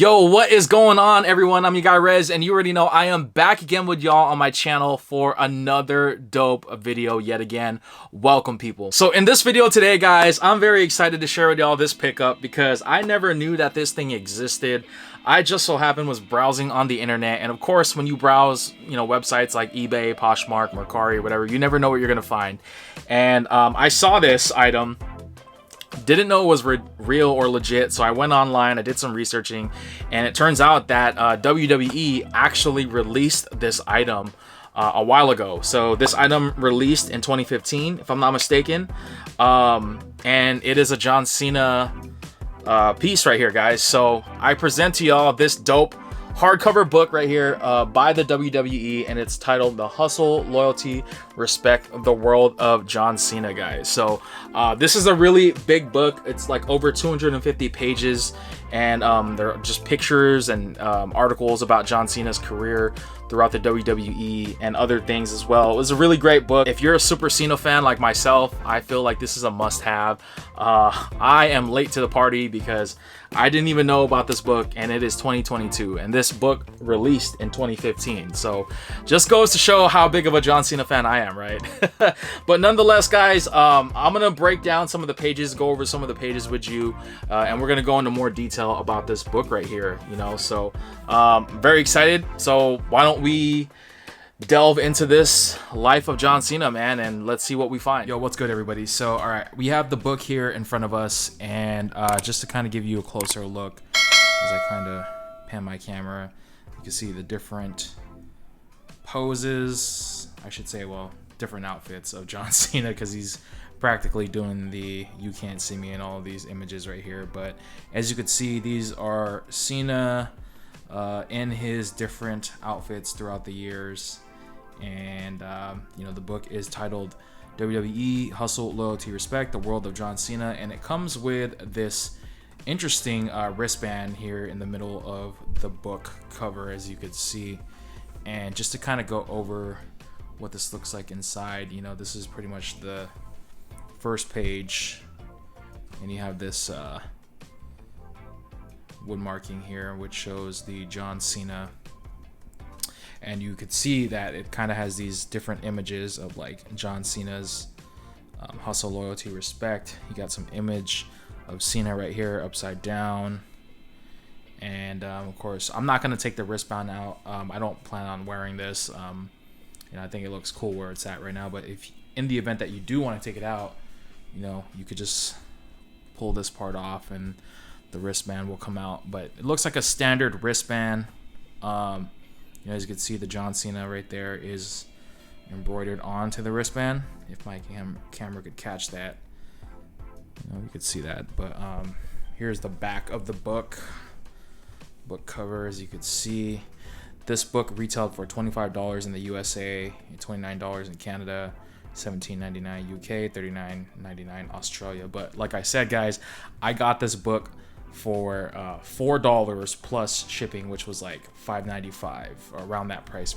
Yo, what is going on, everyone? I'm your guy Rez, and you already know I am back again with y'all on my channel for another dope video yet again. Welcome, people. So in this video today, guys, I'm very excited to share with y'all this pickup because I never knew that this thing existed. I just so happened was browsing on the internet, and of course, when you browse, websites like eBay, Poshmark, Mercari, whatever, you never know what you're gonna find. And I saw this item. Didn't know it was real or legit, so I went online, I did some researching, and it turns out that WWE actually released this item a while ago. So this item released in 2015, if I'm not mistaken, and it is a John Cena piece right here, guys. So I present to y'all this dope hardcover book right here by the WWE, and it's titled The Hustle, Loyalty, Respect, The World of John Cena, guys. So this is a really big book. It's like over 250 pages, and there are just pictures and articles about John Cena's career throughout the WWE and other things as well. It was a really great book. If you're a Super Cena fan like myself, I feel like this is a must-have. I am late to the party because I didn't even know about this book, and it is 2022, and this book released in 2015. So just goes to show how big of a John Cena fan I am, right? But nonetheless, guys, I'm gonna break down some of the pages, go over some of the pages with you, and we're gonna go into more detail about this book right here. So very excited. So why don't we delve into this life of John Cena, man, and let's see what we find. Yo, what's good, everybody? So all right, we have the book here in front of us, and just to kind of give you a closer look as I kind of pan my camera, you can see the different poses, I should say, well, different outfits of John Cena, because he's practically doing the "you can't see me" in all of these images right here. But as you can see, these are Cena in his different outfits throughout the years. And the book is titled WWE Hustle, Loyalty, Respect, The World of John Cena, and it comes with this interesting wristband here in the middle of the book cover, as you could see. And just to kind of go over what this looks like inside, this is pretty much the first page, and you have this wood marking here which shows the John Cena. And you could see that it kind of has these different images of like John Cena's hustle, loyalty, respect. You got some image of Cena right here upside down. And of course, I'm not going to take the wristband out. I don't plan on wearing this. I think it looks cool where it's at right now. But if in the event that you do want to take it out, you could just pull this part off and the wristband will come out. But it looks like a standard wristband. As you can see, the John Cena right there is embroidered onto the wristband. If my camera could catch that, you could see that. But here's the back of the book cover. As you could see, this book retailed for $25 in the USA, $29 in Canada, $17.99 UK, $39.99 Australia. But like I said, guys, I got this book for $4 plus shipping, which was like $5.95, around that price.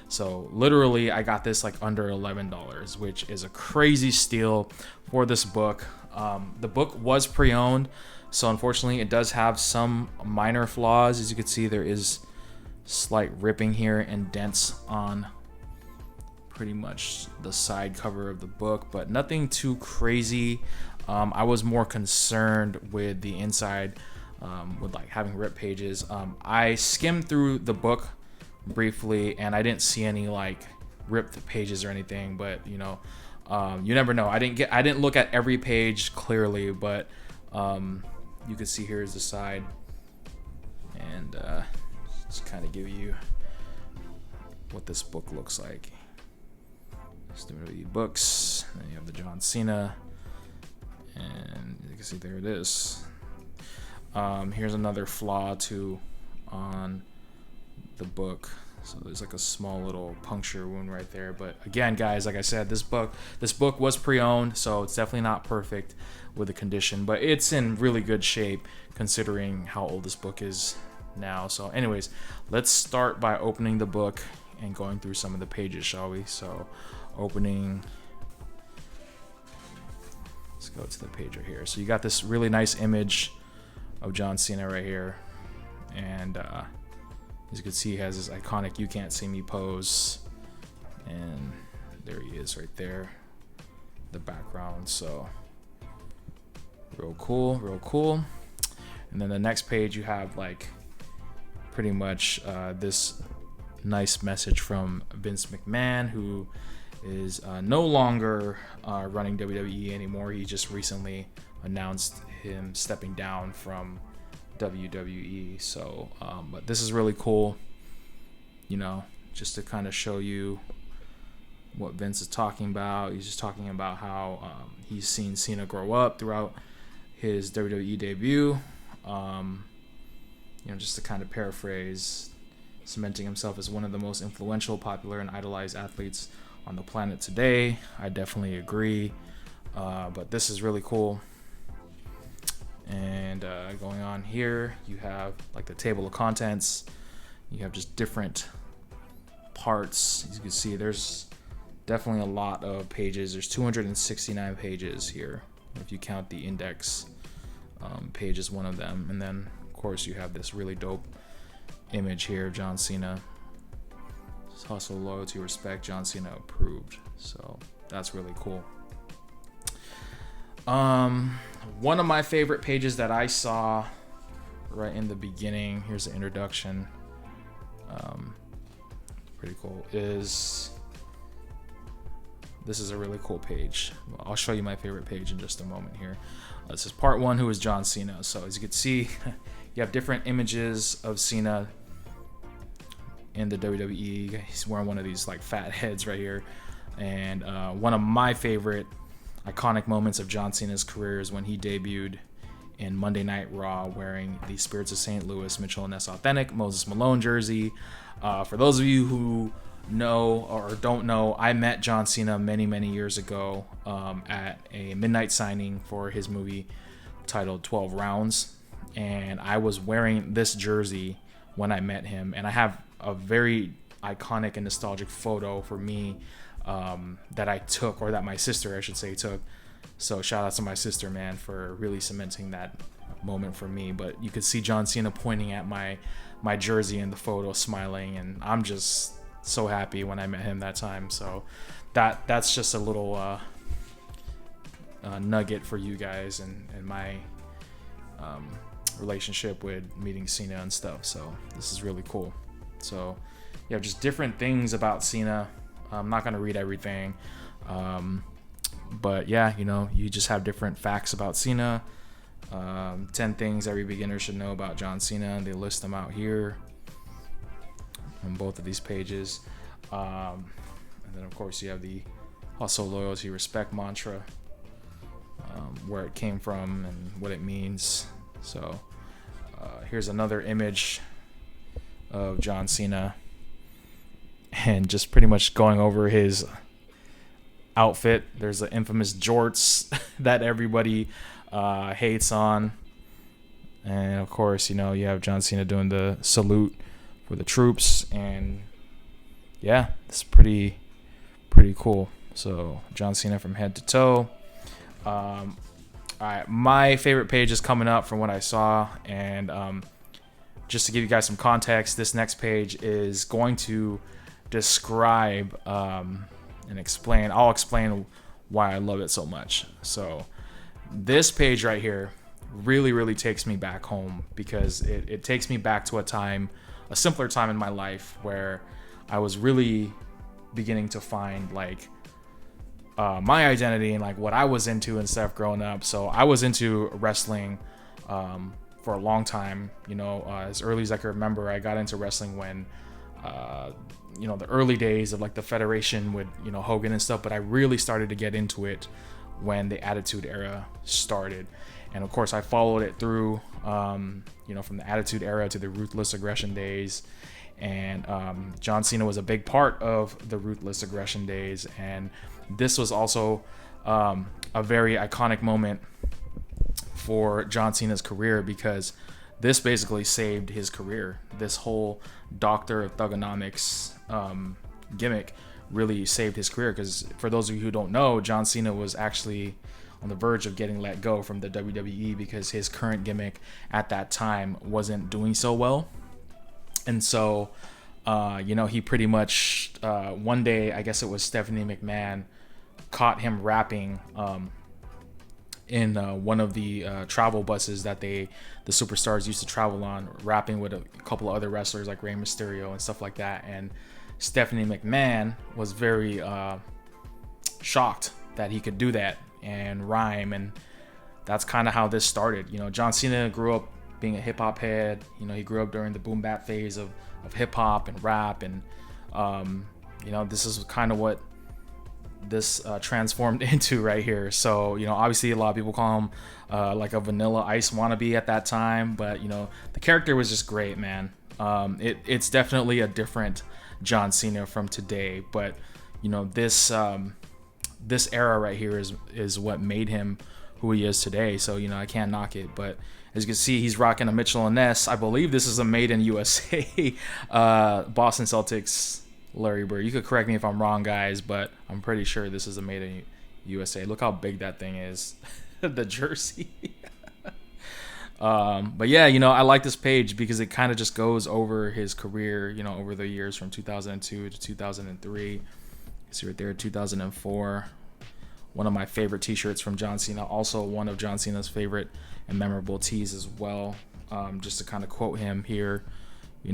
So literally I got this like under $11, which is a crazy steal for this book. The book was pre-owned, so unfortunately it does have some minor flaws. As you can see, there is slight ripping here and dents on pretty much the side cover of the book, but nothing too crazy. I was more concerned with the inside, with like having ripped pages. I skimmed through the book briefly, and I didn't see any like ripped pages or anything. But you never know. I didn't look at every page clearly, but you can see here's the side, and just kind of give you what this book looks like. Just WWE books, and you have the John Cena. And you can see there it is. Here's another flaw too on the book. So there's like a small little puncture wound right there. But again, guys, like I said, this book was pre-owned, so it's definitely not perfect with the condition, but it's in really good shape considering how old this book is now. So anyways, let's start by opening the book and going through some of the pages, shall we? So opening, let's go to the page right here. So you got this really nice image of John Cena right here. And as you can see, he has this iconic "You Can't See Me" pose, and there he is right there, the background. So real cool. And then the next page, you have like pretty much this nice message from Vince McMahon, who is no longer running WWE anymore. He just recently announced him stepping down from WWE. So but this is really cool, you know, just to kind of show you what Vince is talking about. He's just talking about how he's seen Cena grow up throughout his WWE debut. You know, just to kind of paraphrase, cementing himself as one of the most influential, popular, and idolized athletes on the planet today. I definitely agree. But this is really cool. And going on here, you have like the table of contents. You have just different parts. As you can see, there's definitely a lot of pages. There's 269 pages here, if you count the index page is one of them. And then of course you have this really dope image here of John Cena. Hustle, loyalty, respect, John Cena approved. So that's really cool. One of my favorite pages that I saw right in the beginning, here's the introduction, pretty cool, this is a really cool page. I'll show you my favorite page in just a moment here. This is part 1, who is John Cena. So as you can see, you have different images of Cena in the WWE. He's wearing one of these like fat heads right here. And one of my favorite iconic moments of John Cena's career is when he debuted in Monday Night Raw wearing the Spirits of St. Louis Mitchell & Ness Authentic Moses Malone jersey. For those of you who know or don't know, I met John Cena many years ago at a midnight signing for his movie titled 12 Rounds. And I was wearing this jersey when I met him. And I have a very iconic and nostalgic photo for me that I took, or that my sister, I should say, took. So shout out to my sister, man, for really cementing that moment for me. But you could see John Cena pointing at my jersey in the photo, smiling, and I'm just so happy when I met him that time. So that's just a little nugget for you guys and my relationship with meeting Cena and stuff. So this is really cool. So yeah, just different things about Cena. I'm not gonna read everything, but yeah, you know, you just have different facts about Cena. 10 things every beginner should know about John Cena, and they list them out here on both of these pages. And then of course you have the hustle, loyalty, respect mantra, where it came from and what it means. So here's another image of John Cena, and just pretty much going over his outfit. There's the infamous jorts that everybody hates on, and of course, you know, you have John Cena doing the salute for the troops, and yeah, it's pretty cool. So John Cena from head to toe. All right, my favorite page is coming up from what I saw, and just to give you guys some context, this next page is going to describe and explain. I'll explain why I love it so much. So this page right here really takes me back home, because it takes me back to a simpler time in my life where I was really beginning to find like my identity and like what I was into and stuff growing up. So I was into wrestling for a long time, you know, as early as I can remember. I got into wrestling when you know, the early days of like the Federation with, you know, Hogan and stuff, but I really started to get into it when the Attitude Era started. And of course I followed it through, you know, from the Attitude Era to the Ruthless Aggression days. And John Cena was a big part of the Ruthless Aggression days. And this was also a very iconic moment for John Cena's career, because this basically saved his career. This whole Doctor of Thugonomics gimmick really saved his career, because for those of you who don't know, John Cena was actually on the verge of getting let go from the WWE because his current gimmick at that time wasn't doing so well. And so, he pretty much, one day, I guess it was Stephanie McMahon, caught him rapping in one of the travel buses that the superstars used to travel on, rapping with a couple of other wrestlers like Rey Mysterio and stuff like that. And Stephanie McMahon was very shocked that he could do that and rhyme, and that's kind of how this started. John Cena grew up being a hip-hop head. He grew up during the boom bap phase of hip-hop and rap, and this is kind of what this transformed into right here. So obviously a lot of people call him like a Vanilla Ice wannabe at that time, but the character was just great, man. It's definitely a different John Cena from today, but this era right here is what made him who he is today. So I can't knock it. But as you can see, he's rocking a Mitchell & Ness. I believe this is a made in USA Boston Celtics Larry Bird. You could correct me if I'm wrong, guys, but I'm pretty sure this is a made in USA. Look how big that thing is. The jersey. But yeah, I like this page because it kind of just goes over his career, over the years from 2002 to 2003. See right there, 2004. One of my favorite t-shirts from John Cena. Also one of John Cena's favorite and memorable tees as well. Just to kind of quote him here, he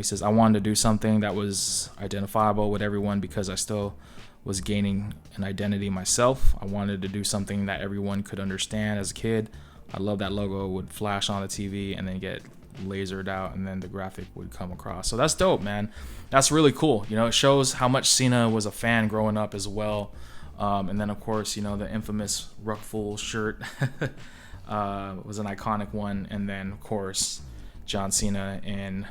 says, "I wanted to do something that was identifiable with everyone because I still was gaining an identity myself. I wanted to do something that everyone could understand as a kid. I love that logo would flash on the TV and then get lasered out, and then the graphic would come across." So that's dope, man. That's really cool. It shows how much Cena was a fan growing up as well. And then of course, the infamous Ruckfull shirt was an iconic one. And then of course, John Cena in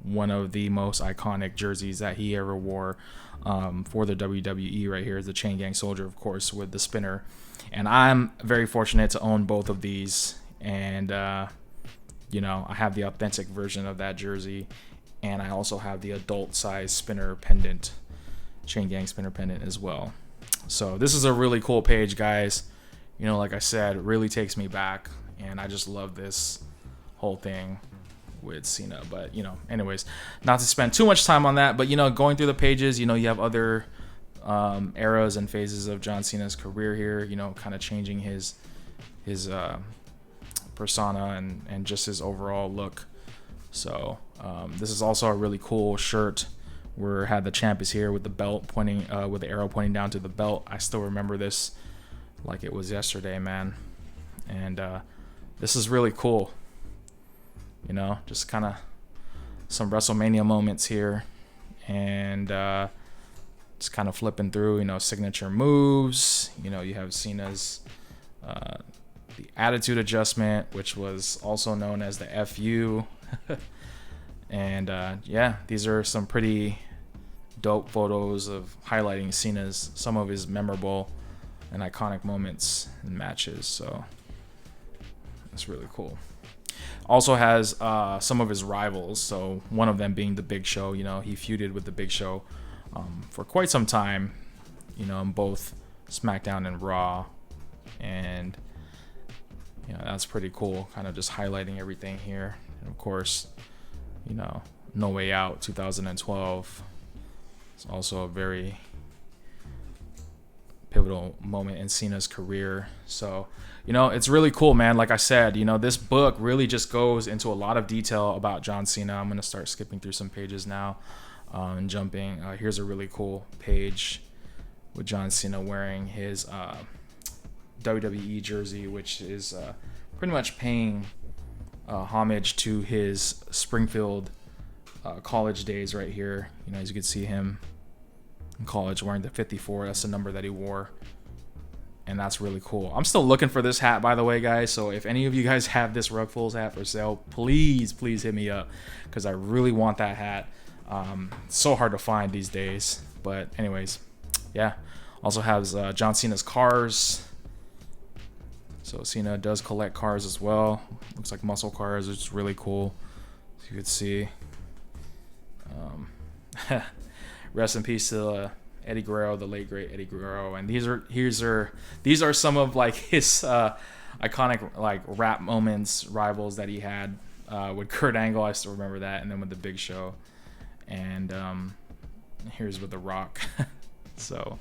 one of the most iconic jerseys that he ever wore for the WWE right here is the Chain Gang Soldier, of course, with the spinner. And I'm very fortunate to own both of these. And I have the authentic version of that jersey, and I also have the adult size spinner pendant, Chain Gang spinner pendant as well. So this is a really cool page, guys. Like I said, it really takes me back, and I just love this whole thing with Cena. But anyways, not to spend too much time on that, but going through the pages, you have other eras and phases of John Cena's career here, kind of changing his persona and just his overall look. So this is also a really cool shirt where it had the champ is here with the belt pointing, with the arrow pointing down to the belt. I still remember this like it was yesterday, man. And this is really cool. Just kind of some WrestleMania moments here, and just kind of flipping through, signature moves. You have Cena's the attitude adjustment, which was also known as the FU. And these are some pretty dope photos of highlighting some of his memorable and iconic moments and matches. So that's really cool. Also has some of his rivals. So one of them being the Big Show. He feuded with the Big Show for quite some time, in both SmackDown and Raw. And that's pretty cool, kind of just highlighting everything here. And of course, No Way Out 2012. It's also a very pivotal moment in Cena's career. So, it's really cool, man. Like I said, this book really just goes into a lot of detail about John Cena. I'm going to start skipping through some pages now and jumping. Here's a really cool page with John Cena wearing his WWE jersey, which is pretty much paying homage to his Springfield college days right here. As you can see him in college wearing the 54. That's the number that he wore, and that's really cool. I'm still looking for this hat, by the way, guys. So if any of you guys have this Ruckfull's hat for sale, please hit me up, because I really want that hat. It's so hard to find these days. But anyways, yeah. Also has John Cena's cars. So Cena does collect cars as well. Looks like muscle cars, which is really cool. As you can see. Rest in peace to Eddie Guerrero, the late great Eddie Guerrero, and these are some of like his iconic like rap moments, rivals that he had with Kurt Angle. I still remember that, and then with the Big Show, and here's with The Rock. So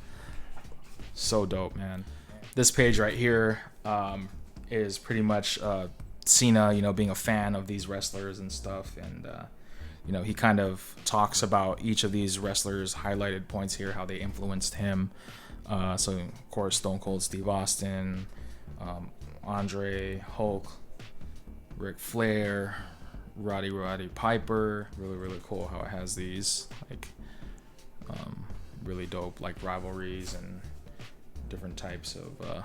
dope, man. This page right here is pretty much Cena, you know, being a fan of these wrestlers and stuff, and you know, he kind of talks about each of these wrestlers' highlighted points here, how they influenced him. So of course, Stone Cold Steve Austin, Andre, Hulk, Ric Flair, Roddy Piper. Really cool how it has these like really dope like rivalries and different types of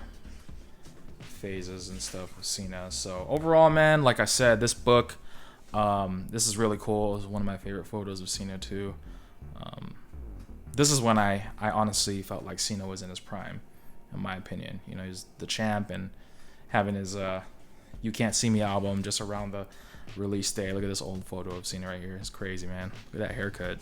phases and stuff with Cena. So overall, man, like I said, this book, this is really cool. It's one of my favorite photos of Cena too. This is when I honestly felt like Cena was in his prime, in my opinion. You know, he's the champ and having his You Can't See Me album just around the release day. Look at this old photo of Cena right here. It's crazy, man. Look at that haircut.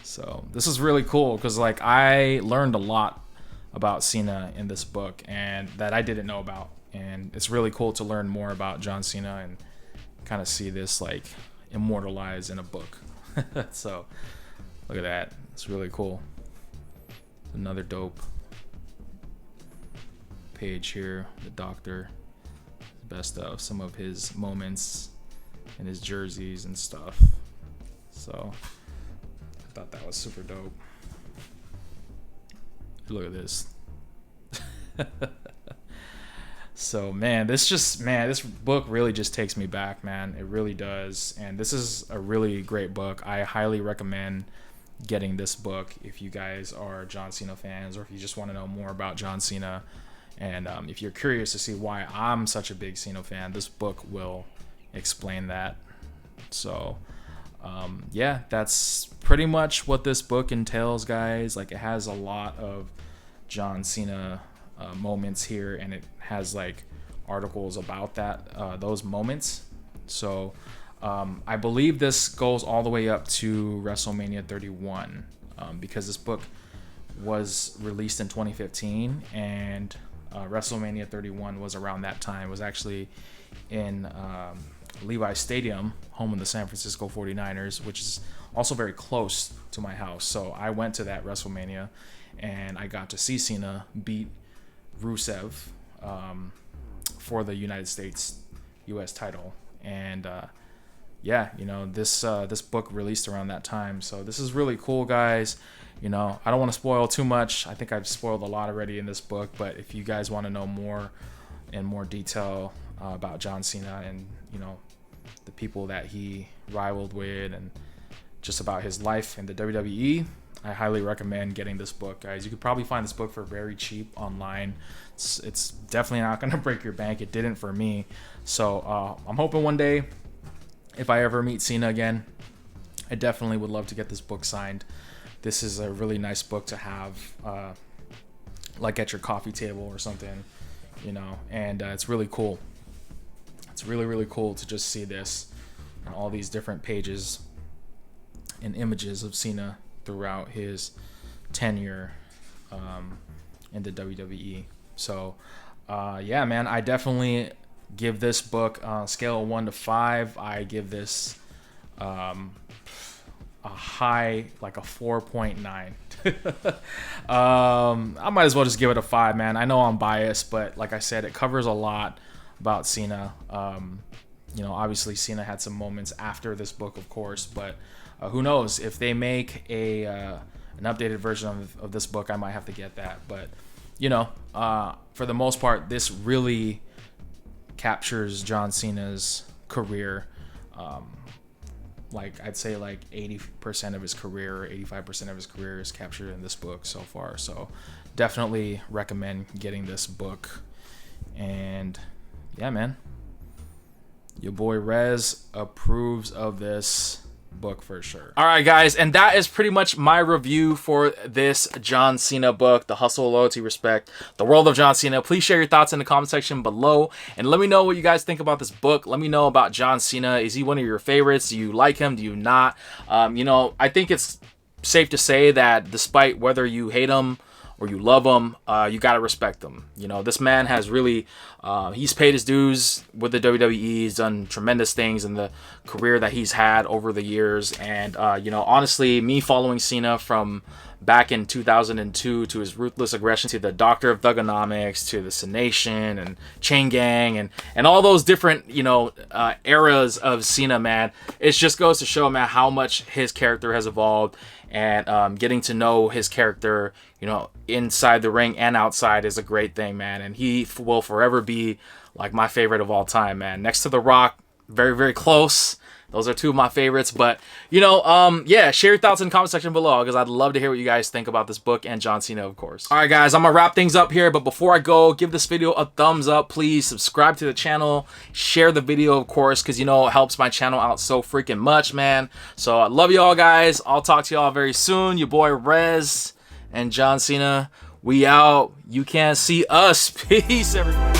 So this is really cool because like I learned a lot about Cena in this book and that I didn't know about, and it's really cool to learn more about John Cena and kind of see this like immortalized in a book. So look at that. It's really cool. Another dope page here. The Doctor, best of some of his moments and his jerseys and stuff. So I thought that was super dope. Look at this. So man, this book really just takes me back, man. It really does. And this is a really great book. I highly recommend getting this book if you guys are John Cena fans, or if you just want to know more about John Cena, and if you're curious to see why I'm such a big Cena fan, this book will explain that. So yeah, that's pretty much what this book entails, guys. Like, it has a lot of John Cena moments here, and it has like articles about that those moments. So I believe this goes all the way up to WrestleMania 31, because this book was released in 2015, and WrestleMania 31 was around that time. It was actually in Levi Stadium, home of the San Francisco 49ers, which is also very close to my house. So I went to that WrestleMania, and I got to see Cena beat Rusev for the United States U.S. title. And yeah, you know, this book released around that time. So this is really cool, guys. You know, I don't want to spoil too much. I think I've spoiled a lot already in this book. But if you guys want to know more in more detail about John Cena and, you know, the people that he rivaled with and just about his life in the WWE, I highly recommend getting this book, guys. You could probably find this book for very cheap online. It's definitely not going to break your bank. It didn't for me. So I'm hoping one day, if I ever meet Cena again, I definitely would love to get this book signed. This is a really nice book to have, like at your coffee table or something, you know, and it's really cool. It's really cool to just see this and all these different pages and images of Cena throughout his tenure in the WWE. So yeah, man, I definitely give this book scale of 1 to 5. I give this a high, like a 4.9. I might as well just give it a 5, man. I know I'm biased, but like I said, it covers a lot about Cena. You know, obviously Cena had some moments after this book, of course, but who knows, if they make an updated version of this book, I might have to get that. But you know, for the most part, this really captures John Cena's career. Like, I'd say like 80% of his career, or 85% of his career is captured in this book so far. So definitely recommend getting this book. And yeah, man, your boy Rez approves of this book for sure. All right, guys, and that is pretty much my review for this John Cena book, The Hustle, Loyalty, Respect, The World of John Cena. Please share your thoughts in the comment section below, and let me know what you guys think about this book. Let me know about John Cena. Is he one of your favorites? Do you like him? Do you not? You know, I think it's safe to say that despite whether you hate him or you love him, you gotta respect him. You know, this man has really, he's paid his dues with the WWE. He's done tremendous things in the career that he's had over the years. And, you know, honestly, me following Cena from back in 2002 to his ruthless aggression to the Doctor of Thugonomics to the Cenation and Chain Gang and all those different, you know, eras of Cena, man, it just goes to show, man, how much his character has evolved. And getting to know his character, you know, inside the ring and outside is a great thing, man. And he will forever be like my favorite of all time, man. Next to The Rock, very, very close. Those are two of my favorites. But, you know, yeah, share your thoughts in the comment section below, because I'd love to hear what you guys think about this book and John Cena, of course. All right, guys, I'm going to wrap things up here. But before I go, give this video a thumbs up. Please subscribe to the channel. Share the video, of course, because, you know, it helps my channel out so freaking much, man. So I love you all, guys. I'll talk to you all very soon. Your boy Rez and John Cena. We out. You can't see us. Peace, everybody.